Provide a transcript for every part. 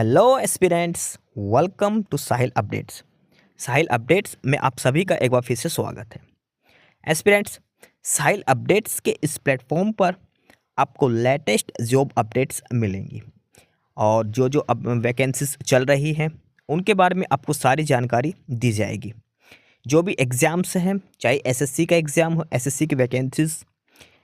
Hello aspirants, welcome to Sahil updates. Sahil updates में आप सभी का एक बार फिर से स्वागत है। एस्पिरेंट्स, साहिल अपडेट्स के इस प्लेटफॉर्म पर आपको लेटेस्ट जॉब अपडेट्स मिलेंगी और जो अब वैकेंसीज चल रही हैं उनके बारे में आपको सारी जानकारी दी जाएगी। जो भी एग्ज़ाम्स हैं, चाहे एसएससी का एग्ज़ाम हो, एसएससी की वैकेंसीज,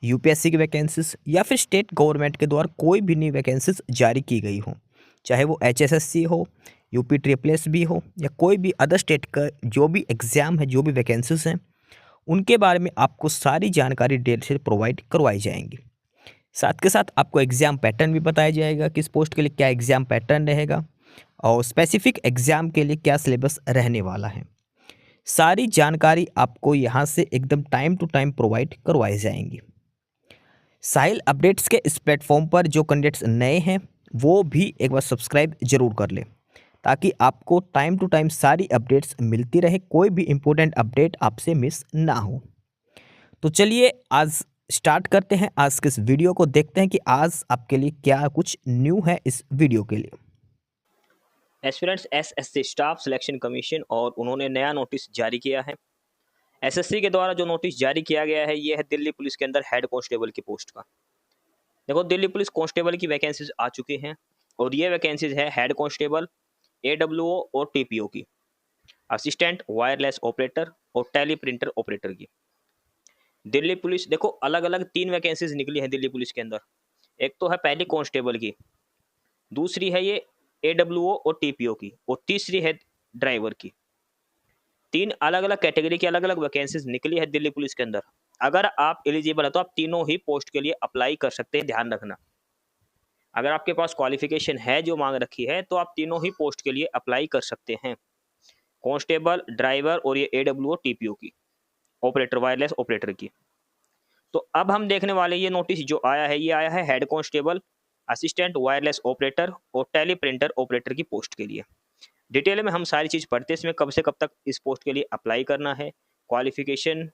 यूपीएससी की वैकेंसीज या फिर स्टेट गवर्नमेंट के द्वारा कोई भी नई वैकेंसीज जारी की गई हो, चाहे वो एचएसएससी हो, यूपी ट्रिपल एस भी हो या कोई भी अदर स्टेट का जो भी एग्ज़ाम है, जो भी वैकेंसीज हैं, उनके बारे में आपको सारी जानकारी डिटेल से प्रोवाइड करवाई जाएंगी। साथ के साथ आपको एग्ज़ाम पैटर्न भी बताया जाएगा, किस पोस्ट के लिए क्या एग्ज़ाम पैटर्न रहेगा और स्पेसिफिक एग्ज़ाम के लिए क्या सिलेबस रहने वाला है। सारी जानकारी आपको यहाँ से एकदम टाइम टू टाइम प्रोवाइड करवाई जाएंगी। साहिल अपडेट्स के इस प्लेटफॉर्म पर जो कैंडिडेट्स नए हैं वो भी एक बार सब्सक्राइब जरूर कर लें, ताकि आपको टाइम टू टाइम सारी अपडेट्स मिलती रहे, कोई भी इम्पोर्टेंट अपडेट आपसे मिस ना हो। तो चलिए आज स्टार्ट करते हैं, आज के इस वीडियो को देखते हैं कि आज आपके लिए क्या कुछ न्यू है इस वीडियो के लिए। Aspirants SSC staff selection commission और उन्होंने नया नोटिस जारी किया है। एसएससी के द्वारा जो नोटिस जारी किया गया है ये है दिल्ली पुलिस के अंदर हेड कांस्टेबल की पोस्ट का। देखो, दिल्ली पुलिस कांस्टेबल की वैकेंसीज आ चुकी हैं और ये वैकेंसीज है हेड कांस्टेबल, एडब्ल्यूओ और टीपीओ की, असिस्टेंट वायरलेस ऑपरेटर और टेली प्रिंटर ऑपरेटर की। दिल्ली पुलिस, देखो, अलग अलग 3 वैकेंसीज निकली है दिल्ली पुलिस के अंदर। एक तो है पहली कांस्टेबल की, दूसरी है ये एडब्ल्यूओ और टीपीओ की, और तीसरी है ड्राइवर की। 3 अलग अलग कैटेगरी की अलग अलग वैकेंसीज निकली है दिल्ली पुलिस के अंदर। अगर आप एलिजिबल है तो आप तीनों ही पोस्ट के लिए अप्लाई कर सकते हैं, ध्यान रखना। अगर आपके पास क्वालिफिकेशन है जो मांग रखी है तो आप तीनों ही पोस्ट के लिए अप्लाई कर सकते हैं, कांस्टेबल, ड्राइवर और ये एडब्ल्यूओ टीपीओ की, ऑपरेटर, वायरलेस ऑपरेटर की। तो अब हम देखने वाले ये नोटिस जो आया है, ये आया है head constable, assistant wireless operator और टेली प्रिंटर ऑपरेटर की पोस्ट के लिए। डिटेल में हम सारी चीज़ पढ़ते हैं, इसमें कब से कब तक इस पोस्ट के लिए अप्लाई करना है, क्वालिफिकेशन,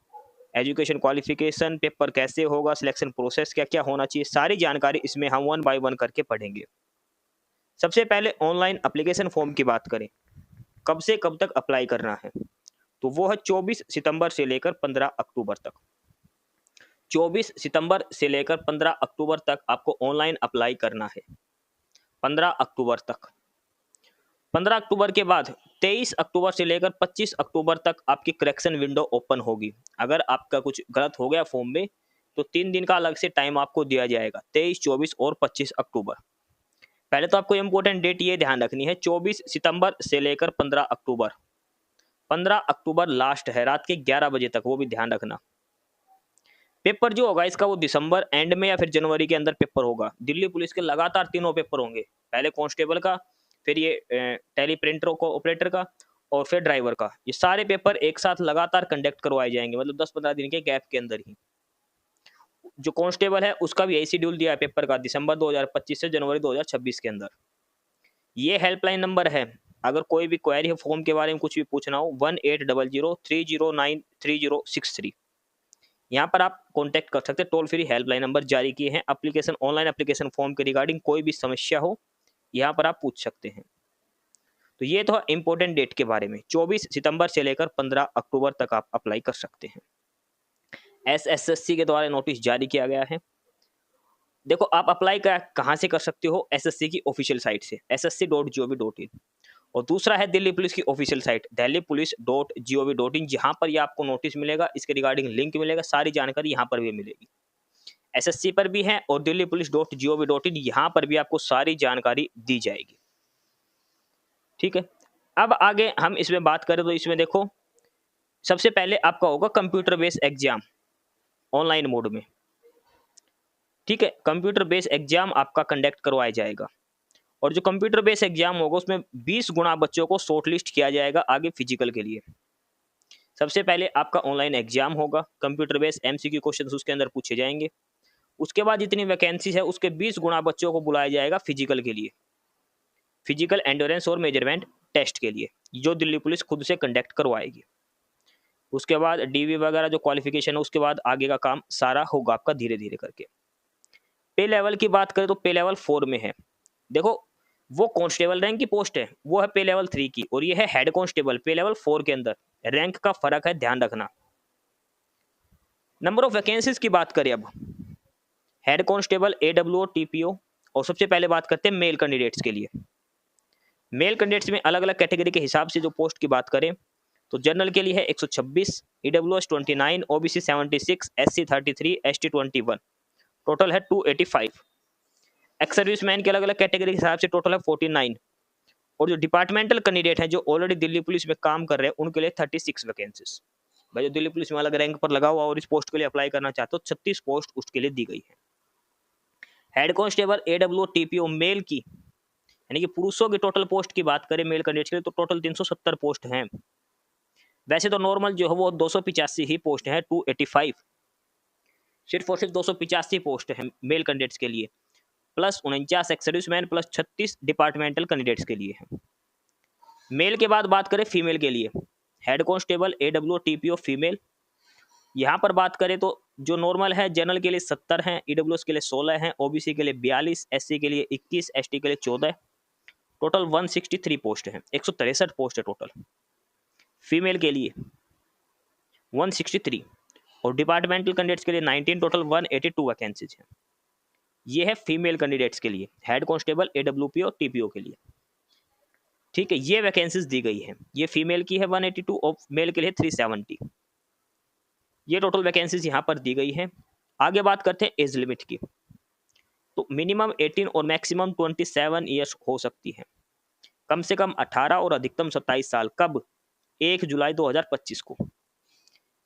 एजुकेशन क्वालिफिकेशन, पेपर कैसे होगा, सिलेक्शन प्रोसेस क्या क्या होना चाहिए, सारी जानकारी इसमें हम 1 बाय 1 करके पढ़ेंगे। सबसे पहले ऑनलाइन एप्लीकेशन फॉर्म की बात करें, कब से कब तक अप्लाई करना है, तो वो है 24 सितंबर से लेकर 15 अक्टूबर तक। 24 सितंबर से लेकर 15 अक्टूबर तक आपको ऑनलाइन अप्लाई करना है। 15 अक्टूबर तक, 15 अक्टूबर के बाद 23 अक्टूबर से लेकर 25 अक्टूबर तक आपकी करेक्शन विंडो ओपन होगी। अगर आपका कुछ गलत हो गया फॉर्म में तो 3 दिन का अलग से टाइम आपको दिया जाएगा, 23, 24 और 25 अक्टूबर। पहले तो आपको इंपॉर्टेंट डेट ये ध्यान रखनी है, 24 सितंबर से लेकर 15 अक्टूबर। 15 अक्टूबर लास्ट है, रात के 11 बजे तक, वो भी ध्यान रखना। पेपर जो होगा इसका वो दिसंबर एंड में या फिर जनवरी के अंदर पेपर होगा। दिल्ली पुलिस के लगातार 3 पेपर होंगे, पहले कांस्टेबल का, फिर ये टेली प्रिंटर को ऑपरेटर का और फिर ड्राइवर का। ये सारे पेपर एक साथ लगातार कंडक्ट करवाए जाएंगे, मतलब 10-15 दिन के गैप के अंदर ही। जो कांस्टेबल है उसका भी यही शेड्यूल दिया है पेपर का, दिसंबर 2025 से जनवरी 2026 के अंदर। ये हेल्पलाइन नंबर है, अगर कोई भी क्वेरी है फॉर्म के बारे में कुछ भी पूछना हो, 1800-309-3063। यहाँ पर आप कांटेक्ट कर सकते हैं, टोल फ्री हेल्पलाइन नंबर जारी किए हैं। एप्लीकेशन, ऑनलाइन एप्लीकेशन फॉर्म के रिगार्डिंग कोई भी समस्या हो यहाँ पर आप पूछ सकते हैं। तो ये तो इंपॉर्टेंट डेट के बारे में, 24 सितंबर से लेकर 15 अक्टूबर तक आप अप्लाई कर सकते हैं। एसएससी के द्वारा नोटिस जारी किया गया है। देखो, आप अप्लाई कहाँ से कर सकते हो, एसएससी की ऑफिशियल साइट से, ssc.gov.in। और दूसरा है दिल्ली पुलिस की ऑफिशियल साइट, delhipolice.gov.in, जहाँ पर ये आपको नोटिस मिलेगा, इसके रिगार्डिंग लिंक मिलेगा, सारी जानकारी यहाँ पर भी मिलेगी। एसएससी पर भी है और दिल्ली पुलिस.gov.in, यहाँ पर भी आपको सारी जानकारी दी जाएगी। ठीक है, अब आगे हम इसमें बात करें तो इसमें देखो, सबसे पहले आपका होगा computer based exam online mode में। ठीक है, कंप्यूटर बेस्ड एग्जाम आपका कंडक्ट करवाया जाएगा और जो कंप्यूटर बेस्ड एग्जाम होगा उसमें 20 गुना बच्चों को शॉर्टलिस्ट किया जाएगा आगे फिजिकल के लिए। सबसे पहले आपका ऑनलाइन एग्जाम होगा, कंप्यूटर बेस्ड एमसीक्यू क्वेश्चंस उसके अंदर पूछे जाएंगे। उसके बाद जितनी वैकेंसीज है उसके 20 गुना बच्चों को बुलाया जाएगा फिजिकल के लिए, फिजिकल एंड्योरेंस और मेजरमेंट टेस्ट के लिए, जो दिल्ली पुलिस खुद से कंडक्ट करवाएगी। उसके बाद डीवी वगैरह जो क्वालिफिकेशन है उसके बाद आगे का काम सारा होगा आपका धीरे धीरे करके। पे लेवल की बात करें तो पे लेवल 4 में है। देखो, वो कांस्टेबल रैंक की पोस्ट है, वो है पे लेवल 3 की, और ये है हेड कांस्टेबल पे लेवल 4 के अंदर। रैंक का फर्क है, ध्यान रखना। नंबर ऑफ वैकेंसीज की बात करें अब, हेड कांस्टेबल AWO TPO, और सबसे पहले बात करते हैं मेल कैंडिडेट्स के लिए। मेल कैंडिडेट्स में अलग अलग कैटेगरी के हिसाब से जो पोस्ट की बात करें तो जनरल के लिए है 126, EWS 29, OBC 76, SC 33, ST 21, total है 285। एक्स सर्विसमैन के अलग अलग कैटेगरी के हिसाब से टोटल है 49, और जो डिपार्टमेंटल कैंडिडेट हैं जो ऑलरेडी दिल्ली पुलिस में काम कर रहे हैं उनके लिए 36 वैकेंसीज। भाई जो दिल्ली पुलिस में अलग रैंक पर लगा हुआ और इस पोस्ट के लिए अप्लाई करना चाहते हो, 36 पोस्ट उसके लिए दी गई है। Head constable AWO TPO male की, यानी कि पुरुषों की टोटल पोस्ट की बात करें मेल कैंडिडेट के लिए तो टोटल 370 पोस्ट हैं। वैसे तो नॉर्मल जो है वो 285 ही पोस्ट है, 285, सिर्फ और सिर्फ 285 पोस्ट है मेल कैंडिडेट्स के लिए, plus 49 ex serviceman, plus 36 departmental candidates के लिए है। मेल के बाद बात करें फीमेल के लिए, head constable AWO TPO female, यहाँ पर बात करें तो जो नॉर्मल है जनरल के लिए 70 हैं, EWS के लिए 16 हैं, OBC के लिए 42, SC के लिए 21, ST के लिए 14, टोटल 163 पोस्ट हैं, 163 पोस्ट है टोटल फीमेल के लिए 163, और डिपार्टमेंटल कैंडिडेट्स के लिए 19, टोटल 182 वैकेंसीज हैं। ये है फीमेल कैंडिडेट्स के लिए, हेड कांस्टेबल AWPO TPO के लिए। ठीक है, ये वैकेंसीज दी गई है, ये फीमेल की है 182 और मेल के लिए 370। ये टोटल वैकेंसीज यहाँ पर दी गई है। आगे बात करते हैं एज लिमिट की, तो मिनिमम 18 और मैक्सिमम 27 ईयर्स हो सकती है, कम से कम 18 और अधिकतम 27 साल। कब? 1 जुलाई 2025 को,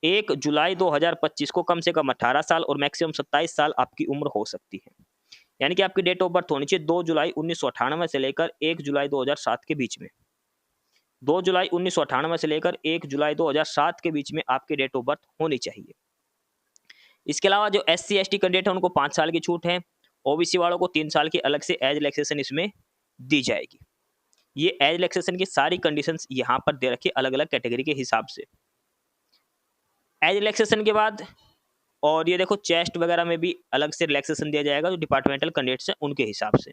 1 जुलाई 2025 को कम से कम 18 साल और मैक्सिमम 27 साल आपकी उम्र हो सकती है। यानी कि आपकी डेट ऑफ बर्थ होनी चाहिए 2 जुलाई 1998 से लेकर 1 जुलाई 2007 के बीच में। 2 जुलाई 1998 से लेकर 1 जुलाई 2007 के बीच में आपकी डेट ऑफ बर्थ होनी चाहिए। इसके अलावा जो SC ST कैंडिडेट है उनको 5 साल की छूट है, OBC वालों को 3 साल की अलग से एज रिलैक्सेशन इसमें दी जाएगी। ये एज रिलैक्सेशन की सारी कंडीशंस यहाँ पर दे रखी अलग अलग कैटेगरी के हिसाब से। एज रिलैक्सेशन के बाद और ये देखो चेस्ट वगैरह में भी अलग से रिलैक्सेशन दिया जाएगा जो डिपार्टमेंटल कैंडिडेट्स हैं उनके हिसाब से,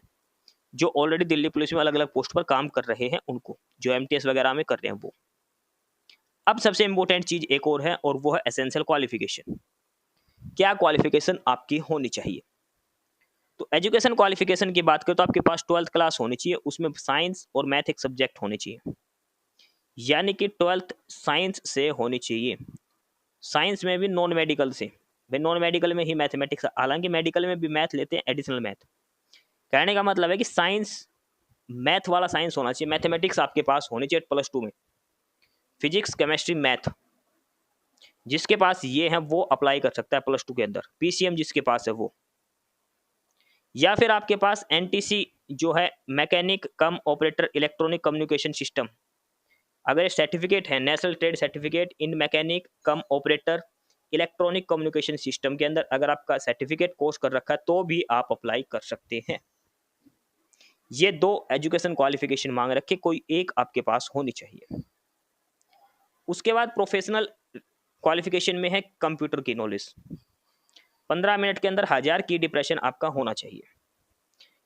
जो ऑलरेडी दिल्ली पुलिस में अलग अलग पोस्ट पर काम कर रहे हैं उनको, जो MTS वगैरह में कर रहे हैं वो। अब सबसे इंपॉर्टेंट चीज एक और है और वो है एसेंशियल क्वालिफिकेशन। क्या क्वालिफिकेशन आपकी होनी चाहिए? तो एजुकेशन क्वालिफिकेशन की बात करें तो आपके पास 12th क्लास होनी चाहिए, उसमें साइंस और मैथ एक सब्जेक्ट होने चाहिए, यानी कि 12th साइंस से होनी चाहिए। साइंस में भी नॉन मेडिकल से, भाई नॉन मेडिकल में ही मैथमेटिक्स, हालांकि मेडिकल में भी मैथ लेते हैं, एडिशनल मैथ। कहने का मतलब है कि साइंस, मैथ वाला साइंस होना चाहिए, मैथमेटिक्स आपके पास होनी चाहिए +2 में, फिजिक्स केमिस्ट्री मैथ। जिसके पास ये है वो अप्लाई कर सकता है +2 के अंदर, PCM जिसके पास है वो। या फिर आपके पास NTC जो है मैकेनिक कम ऑपरेटर इलेक्ट्रॉनिक कम्युनिकेशन सिस्टम, अगर ये सर्टिफिकेट है national trade certificate in mechanic come operator electronic communication system के अंदर अगर आपका सर्टिफिकेट कोर्स कर रखा है तो भी आप अप्लाई कर सकते हैं। ये 2 एजुकेशन क्वालिफिकेशन मांग रखे, कोई एक आपके पास होनी चाहिए। उसके बाद प्रोफेशनल क्वालिफिकेशन में है कंप्यूटर की नॉलेज, 15 मिनट के अंदर 1000 की डिप्रेशन आपका होना चाहिए।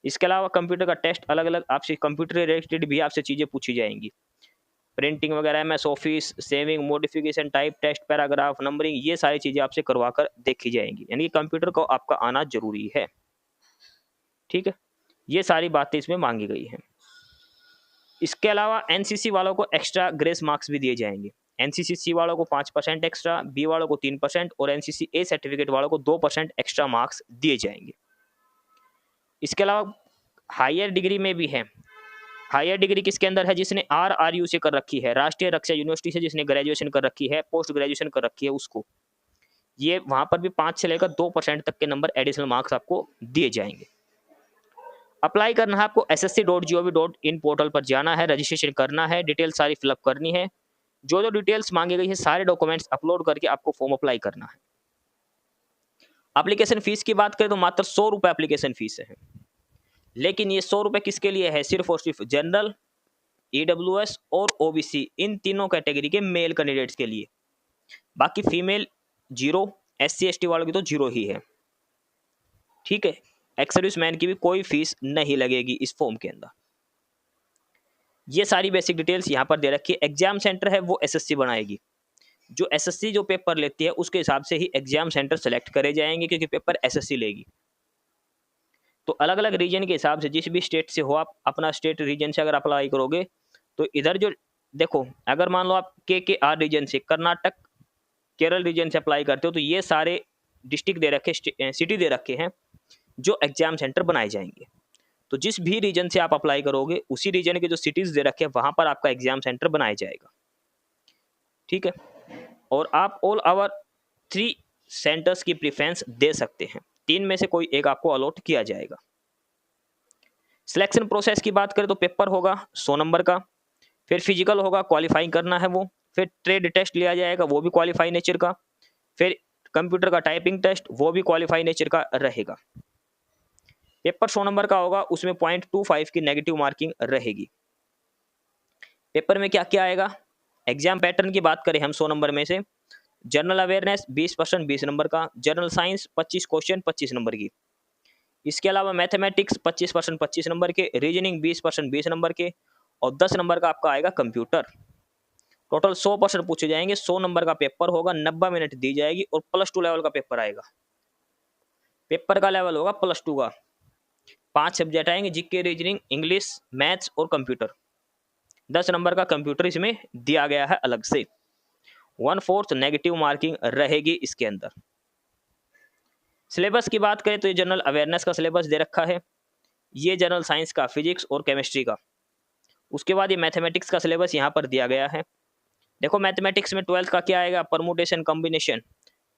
इसके अलावा कंप्यूटर का टेस्ट अलग अलग आपसे कंप्यूटर रिलेटेड भी आपसे चीज़ें पूछी जाएंगी, प्रिंटिंग वगैरह, MS office, saving, modification, type test, paragraph, numbering, ये सारी चीज़ें आपसे करवा कर देखी जाएंगी, यानी कि कंप्यूटर को आपका आना जरूरी है। ठीक है, ये सारी बातें इसमें मांगी गई हैं। इसके अलावा NCC वालों को एक्स्ट्रा ग्रेस मार्क्स भी दिए जाएंगे। NCC C वालों को 5% एक्स्ट्रा, B वालों को 3% और NCC A सर्टिफिकेट वालों को 2% एक्स्ट्रा मार्क्स दिए जाएंगे। इसके अलावा हायर डिग्री में भी है। हायर डिग्री किसके अंदर है? जिसने RRU से कर रखी है, राष्ट्रीय रक्षा यूनिवर्सिटी से जिसने ग्रेजुएशन कर रखी है, पोस्ट ग्रेजुएशन कर रखी है उसको, ये वहां पर भी 5 से लेकर 2% तक के नंबर एडिशनल मार्क्स आपको दिए जाएंगे। अप्लाई करना है आपको ssc.gov.in पोर्टल पर जाना है, रजिस्ट्रेशन करना है, डिटेल सारी फिलअप करनी है, जो डिटेल्स मांगी गई है सारे डॉक्यूमेंट्स अपलोड करके आपको फॉर्म अप्लाई करना है। एप्लीकेशन फीस की बात करें तो मात्र 100 रुपये एप्लीकेशन फीस है, लेकिन ये 100 रुपये किसके लिए है? सिर्फ और सिर्फ जनरल, EWS और OBC इन तीनों कैटेगरी के मेल कैंडिडेट्स के लिए, बाकी फीमेल 0, SC ST वालों की तो 0 ही है। ठीक है, एक्स सर्विस मैन की भी कोई फीस नहीं लगेगी इस फॉर्म के अंदर। ये सारी बेसिक डिटेल्स यहाँ पर दे रखी है। एग्जाम सेंटर है वो एसएससी बनाएगी। जो एसएससी जो पेपर लेती है उसके हिसाब से ही एग्जाम सेंटर सेलेक्ट करे जाएंगे, क्योंकि पेपर एसएससी लेगी। तो अलग अलग रीजन के हिसाब से, जिस भी स्टेट से हो आप, अपना स्टेट रीजन से अगर अप्लाई करोगे तो इधर जो देखो, अगर मान लो आप के आर रीजन से, कर्नाटक केरल रीजन से अप्लाई करते हो, तो ये सारे डिस्ट्रिक्ट दे रखे, सिटी दे रखे हैं जो एग्जाम सेंटर बनाए जाएंगे। तो जिस भी रीजन से आप अप्लाई करोगे उसी रीजन के जो सिटीज़ दे रखे हैं वहाँ पर आपका एग्जाम सेंटर बनाया जाएगा। ठीक है, और आप ऑल आवर 3 सेंटर्स की प्रेफरेंस दे सकते हैं, 3 में से कोई एक आपको अलॉट किया जाएगा। सिलेक्शन प्रोसेस की बात करें तो पेपर होगा 100 नंबर का, फिर फिजिकल होगा, क्वालिफाइंग करना है वो, फिर ट्रेड टेस्ट लिया जाएगा, वो भी क्वालिफाई नेचर का, फिर कंप्यूटर का टाइपिंग टेस्ट, वो भी क्वालिफाई नेचर का रहेगा। पेपर 100 नंबर का होगा, उसमें 0.25 की नेगेटिव मार्किंग रहेगी। पेपर में क्या क्या आएगा, एग्जाम पैटर्न की बात करें हम 100 नंबर में से, जनरल अवेयरनेस 20% 20 नंबर का, जनरल साइंस 25 क्वेश्चन 25 नंबर की, इसके अलावा मैथमेटिक्स 25% 25 नंबर के, रीजनिंग 20% 20 नंबर के, और 10 नंबर का आपका आएगा कंप्यूटर। टोटल 100% पूछे जाएंगे। 100 नंबर का पेपर होगा, 90 मिनट दी जाएगी, और +2 लेवल का पेपर आएगा। पेपर का लेवल होगा +2 का। 5 सब्जेक्ट आएंगे, जीके, रीजनिंग, इंग्लिश, मैथ्स और कंप्यूटर। 10 नंबर का कंप्यूटर इसमें दिया गया है अलग से। 1/4 नेगेटिव मार्किंग रहेगी इसके अंदर। सिलेबस की बात करें तो ये जनरल अवेयरनेस का सिलेबस दे रखा है, ये जनरल साइंस का, फिजिक्स और केमिस्ट्री का। उसके बाद ये मैथमेटिक्स का सिलेबस यहाँ पर दिया गया है। देखो मैथमेटिक्स में 12th का क्या आएगा, परमुटेशन, कॉम्बिनेशन,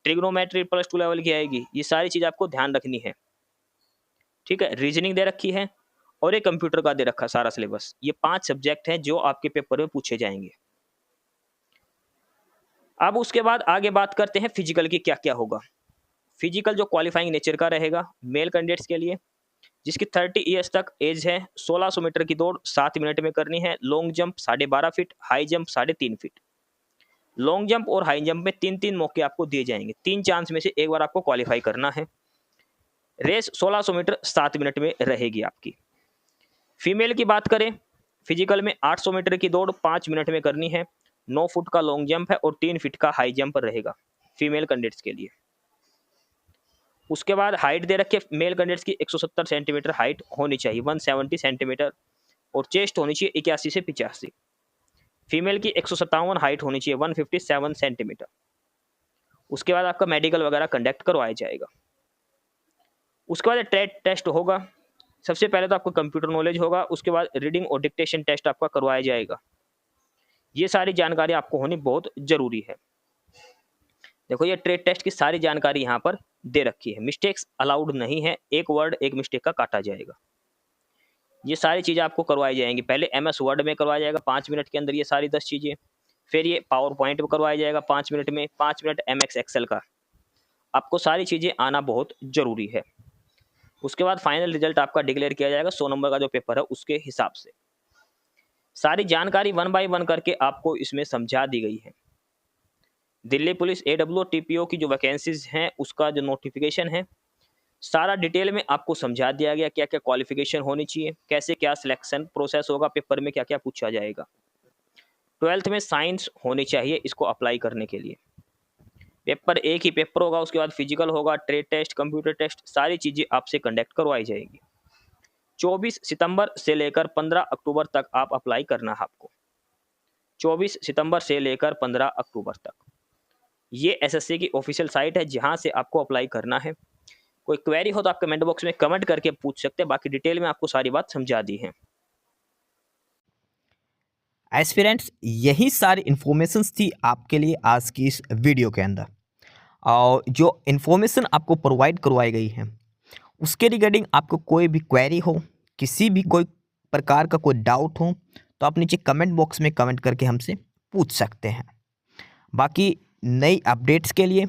ट्रिग्नोमेट्री +2 लेवल की आएगी, ये सारी चीज़ आपको ध्यान रखनी है। ठीक है, रीजनिंग दे रखी है, और ये कंप्यूटर का दे रखा सारा सिलेबस। ये 5 सब्जेक्ट हैं जो आपके पेपर में पूछे जाएंगे। अब उसके बाद आगे बात करते हैं फिजिकल की क्या क्या होगा। फिजिकल जो क्वालिफाइंग नेचर का रहेगा मेल कैंडिडेट्स के लिए, जिसकी 30 ईयर्स तक एज है, 1600 मीटर की दौड़ 7 मिनट में करनी है, long jump 12.5 feet, high jump 3.5 feet. Long jump और हाई जंप में 3-3 मौके आपको दिए जाएंगे, 3 चांस में से एक बार आपको क्वालिफाई करना है। रेस 1600 मीटर 7 मिनट में रहेगी आपकी। फीमेल की बात करें, फिजिकल में 800 मीटर की दौड़ 5 मिनट में करनी है, 9 फुट का लॉन्ग जंप है और 3 फीट का हाई जंप रहेगा फीमेल कैंडिडेट्स के लिए। उसके बाद हाइट दे रखे मेल कैंडिडेट्स की 170 सेंटीमीटर हाइट होनी चाहिए, 170 सेंटीमीटर, और चेस्ट होनी चाहिए 81 से 85। फीमेल की 157 हाइट होनी चाहिए, 157 सेंटीमीटर। उसके बाद आपका मेडिकल वगैरह कंडक्ट करवाया जाएगा। उसके बाद ट्रेड टेस्ट होगा। सबसे पहले तो आपको कंप्यूटर नॉलेज होगा, उसके बाद रीडिंग और डिक्टेशन टेस्ट आपका करवाया जाएगा। ये सारी जानकारी आपको होनी बहुत ज़रूरी है। देखो ये ट्रेड टेस्ट की सारी जानकारी यहाँ पर दे रखी है, मिस्टेक्स अलाउड नहीं है, एक वर्ड एक मिस्टेक का काटा जाएगा। ये सारी चीज़ें आपको करवाई जाएंगी। पहले MS वर्ड में करवाया जाएगा 5 मिनट के अंदर ये सारी 10 चीज़ें, फिर ये पावर पॉइंट में करवाया जाएगा 5 मिनट में, 5 मिनट MX एक्सेल का। आपको सारी चीज़ें आना बहुत ज़रूरी है। उसके बाद फाइनल रिजल्ट आपका डिक्लेयर किया जाएगा 100 नंबर का जो पेपर है उसके हिसाब से। सारी जानकारी 1 बाय 1 करके आपको इसमें समझा दी गई है। दिल्ली पुलिस AWO TPO की जो वैकेंसीज हैं उसका जो नोटिफिकेशन है सारा डिटेल में आपको समझा दिया गया, क्या क्या क्वालिफिकेशन होनी चाहिए, कैसे क्या सिलेक्शन प्रोसेस होगा, पेपर में क्या क्या पूछा जाएगा। 12th में साइंस होनी चाहिए इसको अप्लाई करने के लिए। पेपर एक ही पेपर होगा, उसके बाद फिजिकल होगा, ट्रेड टेस्ट, कंप्यूटर टेस्ट, सारी चीज़ें आपसे कंडक्ट करवाई जाएगी। 24 सितंबर से लेकर 15 अक्टूबर तक आप अप्लाई करना है आपको। 24 सितंबर से लेकर 15 अक्टूबर तक ये SSC की ऑफिशियल साइट है जहां से आपको अप्लाई करना है। कोई क्वेरी हो तो आप कमेंट बॉक्स में कमेंट करके पूछ सकते हैं, बाकी डिटेल में आपको सारी बात समझा दी है। एस्पिरेंट्स यही सारी इन्फॉर्मेशंस थी आपके लिए आज की इस वीडियो के अंदर, और जो इन्फॉर्मेशन आपको प्रोवाइड करवाई गई है उसके रिगार्डिंग आपको कोई भी क्वेरी हो, किसी भी कोई प्रकार का कोई डाउट हो तो आप नीचे कमेंट बॉक्स में कमेंट करके हमसे पूछ सकते हैं। बाकी नई अपडेट्स के लिए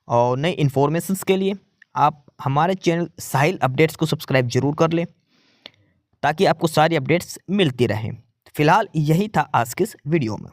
और नई इन्फॉर्मेशंस के लिए आप हमारे चैनल साहिल अपडेट्स को सब्सक्राइब जरूर कर लें ताकि आपको सारी अपडेट्स मिलती रहें। फिलहाल यही था आज के इस वीडियो में।